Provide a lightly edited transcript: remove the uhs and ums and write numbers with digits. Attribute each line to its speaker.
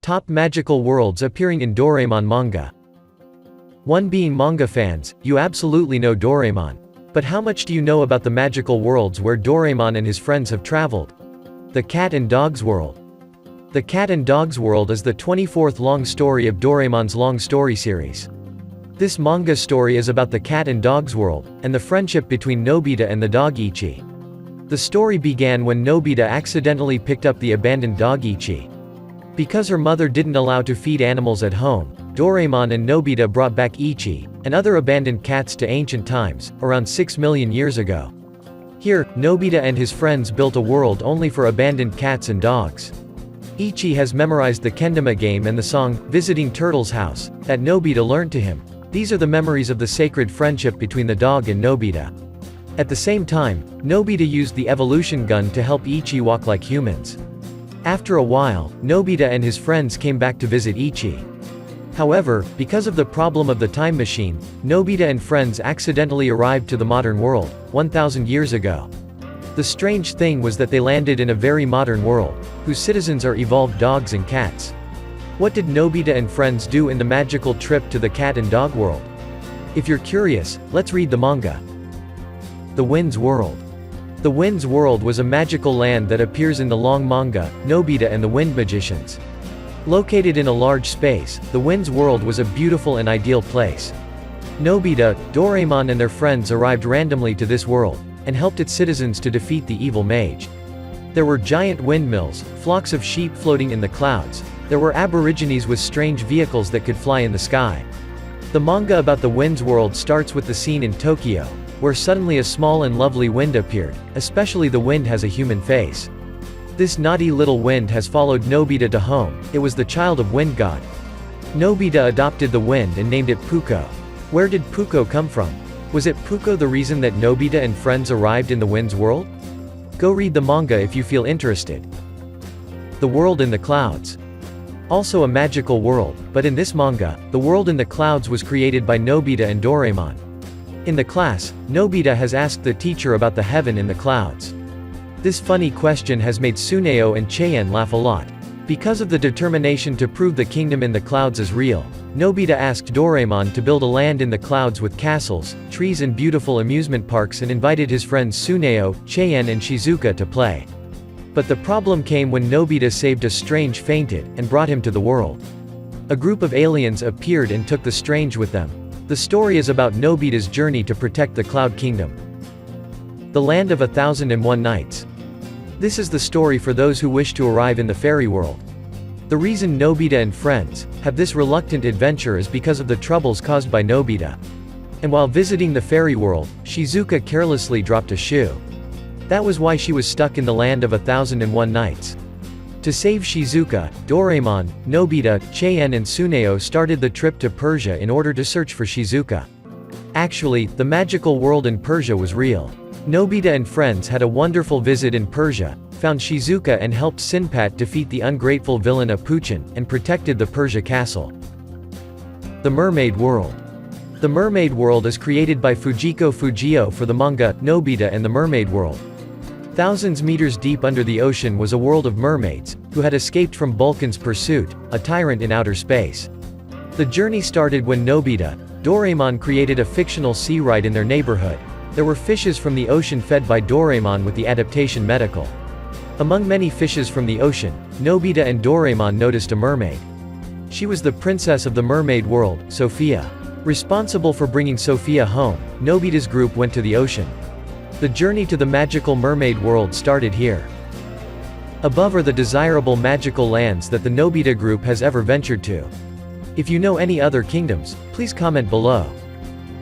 Speaker 1: Top magical worlds appearing in Doraemon manga. 1. Being manga fans, you absolutely know Doraemon. But how much do you know about the magical worlds where Doraemon and his friends have traveled? The Cat and Dog's World. The Cat and Dog's World is the 24th long story of Doraemon's long story series. This manga story is about the cat and dog's world, and the friendship between Nobita and the dog Ichi. The story began when Nobita accidentally picked up the abandoned dog Ichi. Because her mother didn't allow to feed animals at home, Doraemon and Nobita brought back Ichi, and other abandoned cats to ancient times, around 6 million years ago. Here, Nobita and his friends built a world only for abandoned cats and dogs. Ichi has memorized the kendama game and the song, Visiting Turtle's House, that Nobita learned to him. These are the memories of the sacred friendship between the dog and Nobita. At the same time, Nobita used the evolution gun to help Ichi walk like humans. After a while, Nobita and his friends came back to visit Ichi. However, because of the problem of the time machine, Nobita and friends accidentally arrived to the modern world, 1,000 years ago. The strange thing was that they landed in a very modern world, whose citizens are evolved dogs and cats. What did Nobita and friends do in the magical trip to the cat and dog world? If you're curious, let's read the manga. The Wind's World. The Wind's World was a magical land that appears in the long manga, Nobita and the Wind Magicians. Located in a large space, the Wind's World was a beautiful and ideal place. Nobita, Doraemon and their friends arrived randomly to this world, and helped its citizens to defeat the evil mage. There were giant windmills, flocks of sheep floating in the clouds. There were aborigines with strange vehicles that could fly in the sky. The manga about the Wind's World starts with the scene in Tokyo, where suddenly a small and lovely wind appeared, especially the wind has a human face. This naughty little wind has followed Nobita to home. It was the child of Wind God. Nobita adopted the wind and named it Puko. Where did Puko come from? Was it Puko the reason that Nobita and friends arrived in the Wind's World? Go read the manga if you feel interested. The World in the Clouds. Also a magical world, but in this manga, the world in the clouds was created by Nobita and Doraemon. In the class, Nobita has asked the teacher about the heaven in the clouds. This funny question has made Tsuneo and Cheyenne laugh a lot. Because of the determination to prove the kingdom in the clouds is real, Nobita asked Doraemon to build a land in the clouds with castles, trees and beautiful amusement parks and invited his friends Tsuneo, Cheyenne and Shizuka to play. But the problem came when Nobita saved a strange fainted, and brought him to the world. A group of aliens appeared and took the strange with them. The story is about Nobita's journey to protect the Cloud Kingdom. The Land of 1001 Nights. This is the story for those who wish to arrive in the fairy world. The reason Nobita and friends have this reluctant adventure is because of the troubles caused by Nobita. And while visiting the fairy world, Shizuka carelessly dropped a shoe. That was why she was stuck in the Land of 1001 Nights. To save Shizuka, Doraemon, Nobita, Cheyenne and Tsuneo started the trip to Persia in order to search for Shizuka. Actually, the magical world in Persia was real. Nobita and friends had a wonderful visit in Persia, found Shizuka and helped Sinpat defeat the ungrateful villain Apuchin, and protected the Persia castle. The Mermaid World. The Mermaid World is created by Fujiko Fujio for the manga, Nobita and the Mermaid World. Thousands meters deep under the ocean was a world of mermaids, who had escaped from Vulcan's pursuit, a tyrant in outer space. The journey started when Nobita, Doraemon created a fictional sea ride in their neighborhood. There were fishes from the ocean fed by Doraemon with the adaptation medical. Among many fishes from the ocean, Nobita and Doraemon noticed a mermaid. She was the princess of the mermaid world, Sophia. Responsible for bringing Sophia home, Nobita's group went to the ocean. The journey to the magical mermaid world started here. Above are the desirable magical lands that the Nobita group has ever ventured to. If you know any other kingdoms, please comment below.